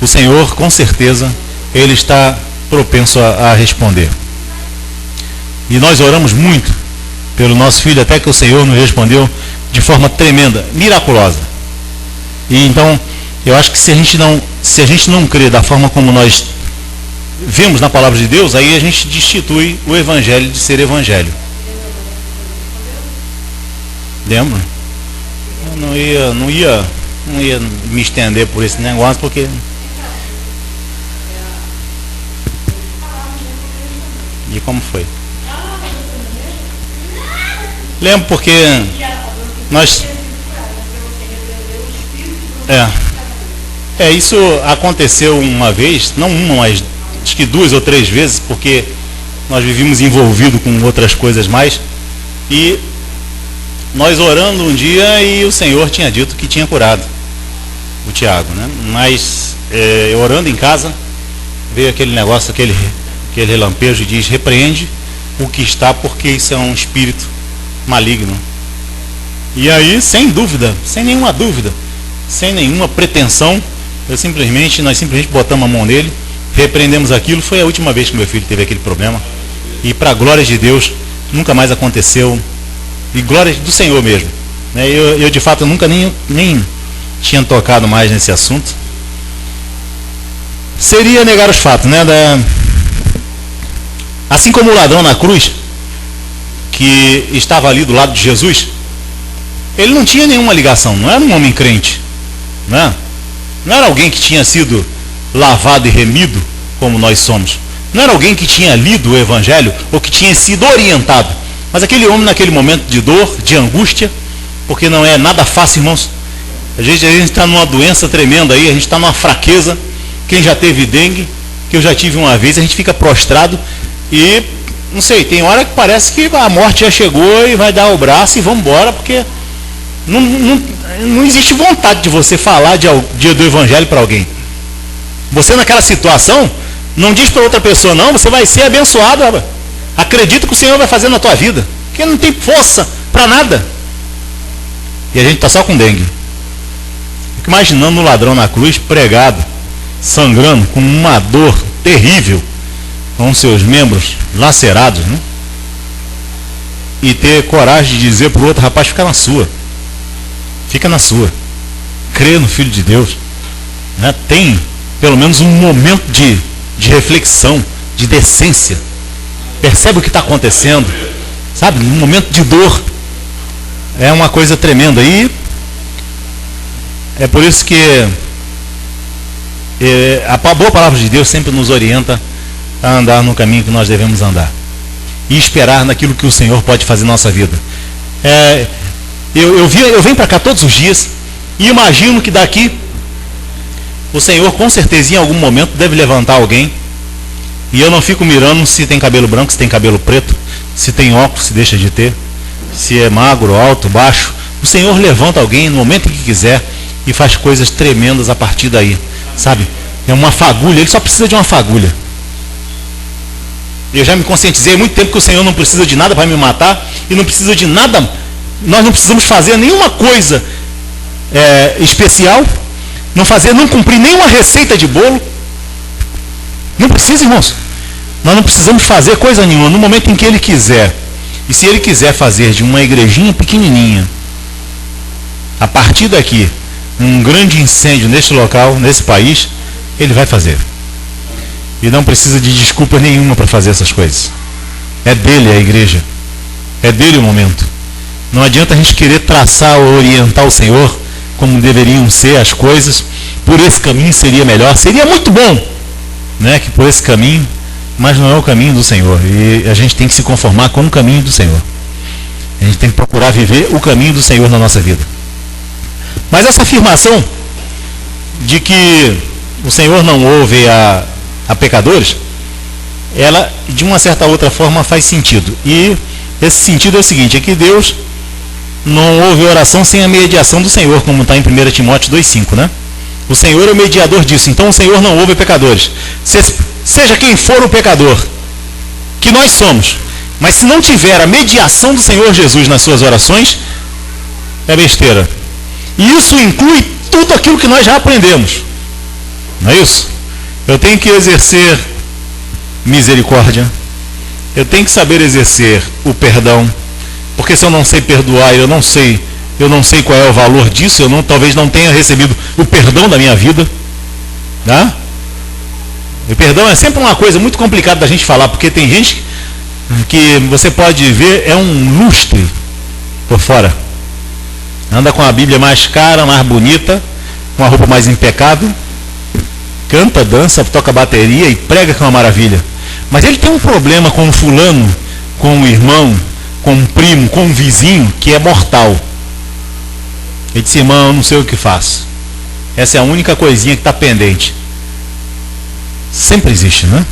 o Senhor, com certeza, Ele está propenso a responder. E nós oramos muito pelo nosso filho, até que o Senhor nos respondeu de forma tremenda, miraculosa. E então, eu acho que se a gente não crê da forma como nós vemos na palavra de Deus, aí a gente destitui o evangelho de ser evangelho. Lembra? Eu não ia me estender por esse negócio, porque e como foi? Lembro porque nós isso aconteceu uma vez, não uma, mas acho que 2 ou 3 vezes, porque nós vivíamos envolvidos com outras coisas mais. E nós orando um dia e o Senhor tinha dito que tinha curado o Tiago, né? Mas orando em casa, veio aquele negócio, aquele relampejo, e diz: repreende o que está, porque isso é um espírito maligno. E aí, sem dúvida, sem nenhuma dúvida, sem nenhuma pretensão, nós simplesmente botamos a mão nele, repreendemos aquilo. Foi a última vez que meu filho teve aquele problema, e para a glória de Deus nunca mais aconteceu, e glória do Senhor mesmo, né? Eu de fato nunca nem tinha tocado mais nesse assunto. Seria negar os fatos, né? Assim como o ladrão na cruz, que estava ali do lado de Jesus, ele não tinha nenhuma ligação, não era um homem crente, né? Não era alguém que tinha sido lavado e remido como nós somos, não era alguém que tinha lido o Evangelho ou que tinha sido orientado. Mas aquele homem, naquele momento de dor, de angústia, porque não é nada fácil, irmãos. A gente está numa doença tremenda aí, a gente está numa fraqueza. Quem já teve dengue, que eu já tive uma vez, a gente fica prostrado e, não sei, tem hora que parece que a morte já chegou e vai dar o braço e vamos embora, porque não existe vontade de você falar do Evangelho para alguém. Você naquela situação, não diz para outra pessoa, não, você vai ser abençoado, rapaz. Acredita que o Senhor vai fazer na tua vida, porque não tem força para nada. E a gente está só com dengue. Fico imaginando o ladrão na cruz, pregado, sangrando, com uma dor terrível, com seus membros lacerados, né? E ter coragem de dizer para o outro: rapaz, fica na sua, crê no Filho de Deus, né? Tem pelo menos um momento de reflexão, de decência, percebe o que está acontecendo, sabe? Um momento de dor é uma coisa tremenda. E é por isso que a boa palavra de Deus sempre nos orienta a andar no caminho que nós devemos andar e esperar naquilo que o Senhor pode fazer na nossa vida. Eu venho para cá todos os dias e imagino que daqui o Senhor com certeza em algum momento deve levantar alguém, e eu não fico mirando se tem cabelo branco, se tem cabelo preto, se tem óculos, se deixa de ter, se é magro, alto, baixo. O Senhor levanta alguém no momento em que quiser e faz coisas tremendas a partir daí, sabe? É uma fagulha, ele só precisa de uma fagulha. Eu já me conscientizei há muito tempo que o Senhor não precisa de nada para me matar, e não precisa de nada, nós não precisamos fazer nenhuma coisa especial, não cumprir nenhuma receita de bolo. Não precisa, irmãos. Nós não precisamos fazer coisa nenhuma. No momento em que Ele quiser, e se Ele quiser fazer de uma igrejinha pequenininha, a partir daqui, um grande incêndio neste local, nesse país, Ele vai fazer. E não precisa de desculpa nenhuma para fazer essas coisas. É dele a igreja, é dele o momento. Não adianta a gente querer traçar ou orientar o Senhor como deveriam ser as coisas. Por esse caminho seria melhor, seria muito bom, né, que por esse caminho, mas não é o caminho do Senhor, e a gente tem que se conformar com o caminho do Senhor. A gente tem que procurar viver o caminho do Senhor na nossa vida. Mas essa afirmação de que o Senhor não ouve a pecadores, ela de uma certa outra forma faz sentido. E esse sentido é o seguinte: é que Deus não ouve oração sem a mediação do Senhor, como está em 1 Timóteo 2,5, né? O Senhor é o mediador disso. Então o Senhor não ouve pecadores. Seja quem for o pecador, que nós somos, mas se não tiver a mediação do Senhor Jesus nas suas orações, é besteira. E isso inclui tudo aquilo que nós já aprendemos. Não é isso? Eu tenho que exercer misericórdia. Eu tenho que saber exercer o perdão. Porque se eu não sei perdoar, eu não sei qual é o valor disso, talvez não tenha recebido o perdão da minha vida. Tá? O perdão é sempre uma coisa muito complicada da gente falar, porque tem gente que você pode ver, é um lustre por fora. Anda com a Bíblia mais cara, mais bonita, com a roupa mais impecável, canta, dança, toca bateria e prega que é uma maravilha. Mas ele tem um problema com o fulano, com o irmão, com um primo, com um vizinho, que é mortal. Ele disse: irmão, eu não sei o que faço. Essa é a única coisinha que está pendente. Sempre existe, né?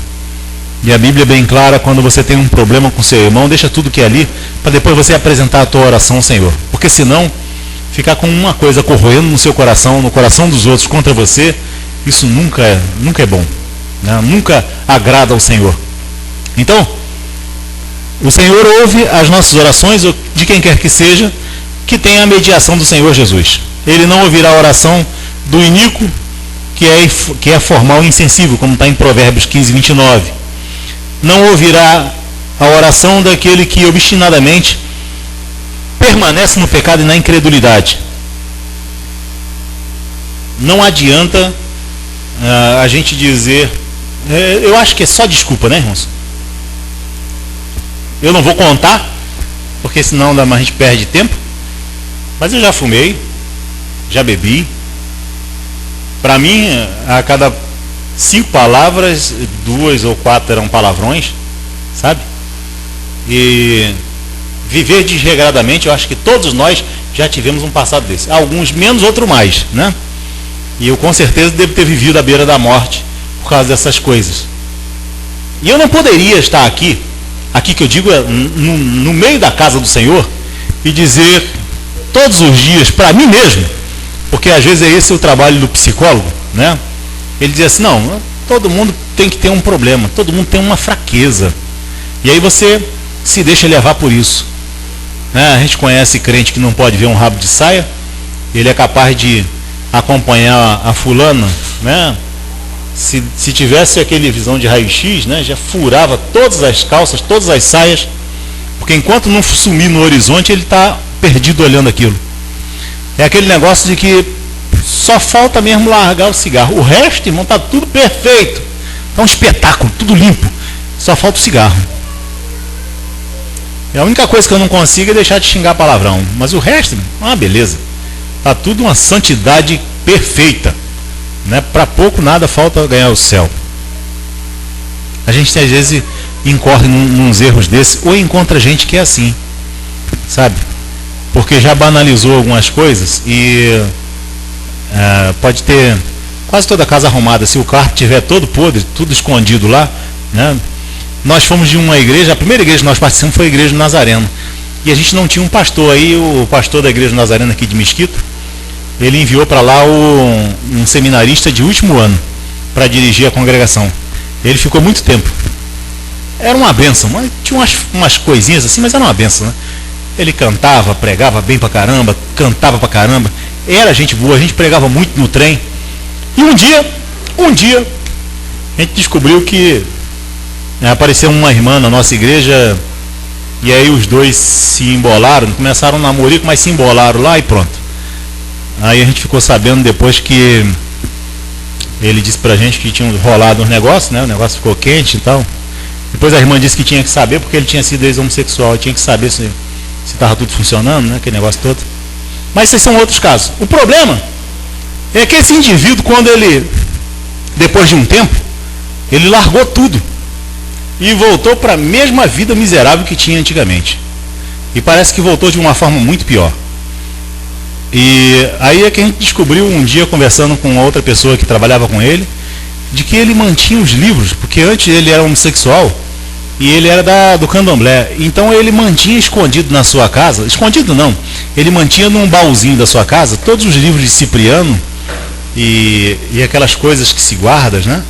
E a Bíblia é bem clara: quando você tem um problema com seu irmão, deixa tudo que é ali, para depois você apresentar a tua oração ao Senhor. Porque senão, ficar com uma coisa corroendo no seu coração, no coração dos outros contra você, isso nunca é bom, né? Nunca agrada ao Senhor. Então, o Senhor ouve as nossas orações, de quem quer que seja, que tenha a mediação do Senhor Jesus. Ele não ouvirá a oração do iníquo, que é formal e insensível, como está em Provérbios 15, 29. Não ouvirá a oração daquele que obstinadamente permanece no pecado e na incredulidade. Não adianta a gente dizer, eu acho que é só desculpa, né, irmãos? Eu não vou contar, porque senão a gente perde tempo, mas eu já fumei, já bebi. Para mim, a cada 5 palavras, 2 ou 4 eram palavrões, sabe? E viver desregradamente, eu acho que todos nós já tivemos um passado desse. Alguns menos, outros mais, né? E eu com certeza devo ter vivido à beira da morte por causa dessas coisas. E eu não poderia estar aqui que eu digo no meio da casa do Senhor, e dizer todos os dias para mim mesmo, porque às vezes é esse o trabalho do psicólogo, né? Ele diz assim: não, todo mundo tem que ter um problema, todo mundo tem uma fraqueza, e aí você se deixa levar por isso, né? A gente conhece crente que não pode ver um rabo de saia, ele é capaz de acompanhar a fulana, né? Se tivesse aquele visão de raio-x, né, já furava todas as calças, todas as saias, porque enquanto não sumir no horizonte, ele está perdido olhando aquilo. É aquele negócio de que só falta mesmo largar o cigarro. O resto, irmão, está tudo perfeito. Está um espetáculo, tudo limpo. Só falta o cigarro. E a única coisa que eu não consigo é deixar de xingar palavrão. Mas o resto, beleza. Está tudo uma santidade perfeita. Né? Para pouco nada falta ganhar o céu. A gente às vezes incorre nos erros desses, ou encontra gente que é assim, sabe? Porque já banalizou algumas coisas e pode ter quase toda a casa arrumada. Se o quarto estiver todo podre, tudo escondido lá, né? Nós fomos de uma igreja, a primeira igreja que nós participamos foi a igreja do Nazareno, e a gente não tinha um pastor. Aí o pastor da igreja do Nazareno aqui de Mesquita, ele enviou para lá um seminarista de último ano para dirigir a congregação. Ele ficou muito tempo. Era uma bênção, mas tinha umas coisinhas assim, mas era uma bênção, né? Ele cantava, pregava bem pra caramba, cantava pra caramba, era gente boa, a gente pregava muito no trem. E um dia, a gente descobriu que apareceu uma irmã na nossa igreja, e aí os dois se embolaram, começaram um namorico, mas se embolaram lá e pronto. Aí a gente ficou sabendo depois que ele disse pra gente que tinha rolado uns negócios, né? O negócio ficou quente e tal. Depois a irmã disse que tinha que saber, porque ele tinha sido ex-homossexual, tinha que saber se estava tudo funcionando, né? Aquele negócio todo. Mas esses são outros casos. O problema é que esse indivíduo, quando ele, depois de um tempo, ele largou tudo e voltou para a mesma vida miserável que tinha antigamente. E parece que voltou de uma forma muito pior. E aí é que a gente descobriu um dia, conversando com outra pessoa que trabalhava com ele, de que ele mantinha os livros, porque antes ele era homossexual e ele era do candomblé. Então ele mantinha escondido na sua casa, escondido não, ele mantinha num baúzinho da sua casa todos os livros de Cipriano e aquelas coisas que se guardam, né?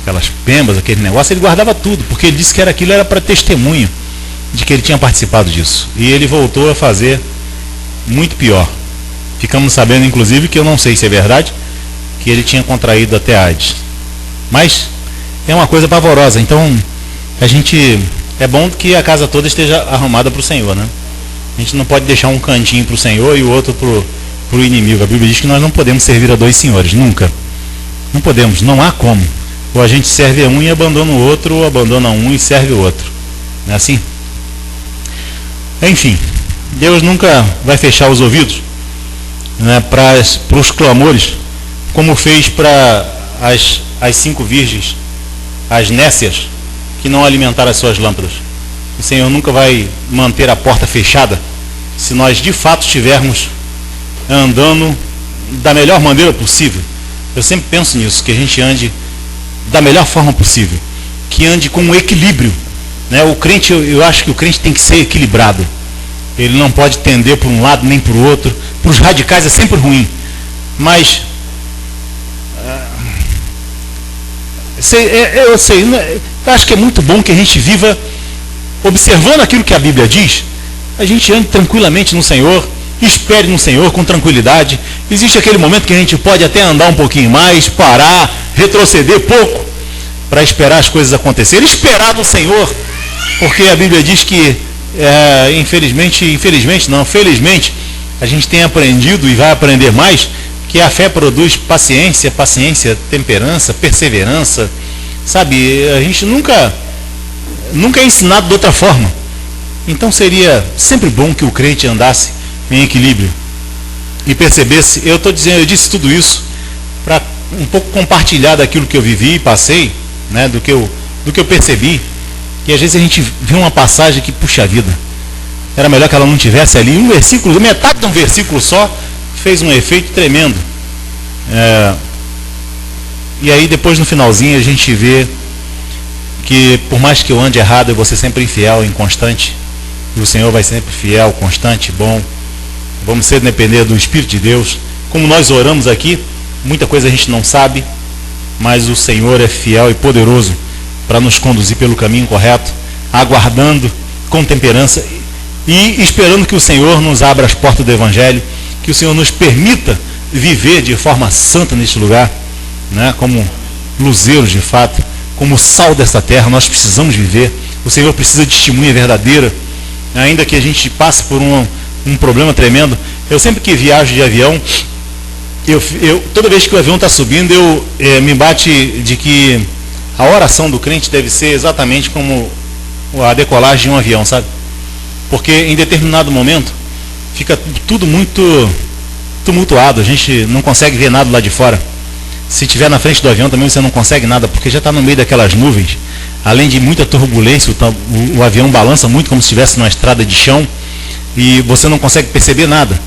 Aquelas pembas, aquele negócio, ele guardava tudo, porque ele disse que aquilo era para testemunho de que ele tinha participado disso. E ele voltou a fazer muito pior. Ficamos sabendo, inclusive, que eu não sei se é verdade, que ele tinha contraído até AIDS. Mas é uma coisa pavorosa. Então, é bom que a casa toda esteja arrumada para o Senhor, né? A gente não pode deixar um cantinho para o Senhor e o outro para o inimigo. A Bíblia diz que nós não podemos servir a dois senhores, nunca. Não podemos, não há como. Ou a gente serve a um e abandona o outro, ou abandona um e serve o outro. Não é assim? Enfim, Deus nunca vai fechar os ouvidos, né, para os clamores, como fez para as 5 virgens, as nécias, que não alimentaram as suas lâmpadas. O Senhor nunca vai manter a porta fechada, se nós de fato estivermos andando da melhor maneira possível. Eu sempre penso nisso, que a gente ande da melhor forma possível, que ande com um equilíbrio, né? O crente, eu acho que o crente tem que ser equilibrado. Ele não pode tender para um lado nem para o outro. Para os radicais é sempre ruim. Mas eu acho que é muito bom que a gente viva observando aquilo que a Bíblia diz. A gente ande tranquilamente no Senhor, espere no Senhor com tranquilidade. Existe aquele momento que a gente pode até andar um pouquinho mais, parar, retroceder pouco, para esperar as coisas acontecerem. Esperar no Senhor, porque a Bíblia diz que, felizmente, a gente tem aprendido e vai aprender mais, que a fé produz paciência, temperança, perseverança, sabe? A gente nunca é ensinado de outra forma. Então seria sempre bom que o crente andasse em equilíbrio e percebesse. Eu disse tudo isso para um pouco compartilhar daquilo que eu vivi e passei, né? do que eu percebi, que às vezes a gente vê uma passagem que, puxa vida, era melhor que ela não tivesse ali. Um versículo, metade de um versículo só, fez um efeito tremendo. E aí depois no finalzinho a gente vê que por mais que eu ande errado, eu vou ser sempre infiel, inconstante, e o Senhor vai ser sempre fiel, constante, bom. Vamos ser depender do Espírito de Deus. Como nós oramos aqui, muita coisa a gente não sabe, mas o Senhor é fiel e poderoso para nos conduzir pelo caminho correto, aguardando com temperança e esperando que o Senhor nos abra as portas do Evangelho, que o Senhor nos permita viver de forma santa neste lugar, né? Como luzeiros de fato, como sal desta terra. Nós precisamos viver. O Senhor precisa de testemunha verdadeira, ainda que a gente passe por um problema tremendo. Eu sempre que viajo de avião, toda vez que o avião está subindo, me bate de que a oração do crente deve ser exatamente como a decolagem de um avião, sabe? Porque em determinado momento fica tudo muito tumultuado, a gente não consegue ver nada lá de fora. Se estiver na frente do avião também você não consegue nada, porque já está no meio daquelas nuvens. Além de muita turbulência, o avião balança muito como se estivesse numa estrada de chão e você não consegue perceber nada.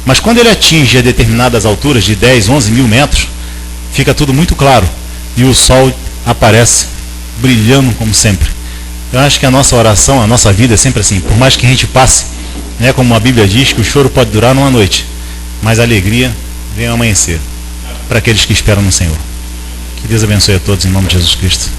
Mas quando ele atinge a determinadas alturas de 10, 11 mil metros, fica tudo muito claro e o sol aparece brilhando como sempre. Eu acho que a nossa oração, a nossa vida é sempre assim. Por mais que a gente passe, né, como a Bíblia diz, que o choro pode durar uma noite, mas a alegria vem ao amanhecer para aqueles que esperam no Senhor. Que Deus abençoe a todos em nome de Jesus Cristo.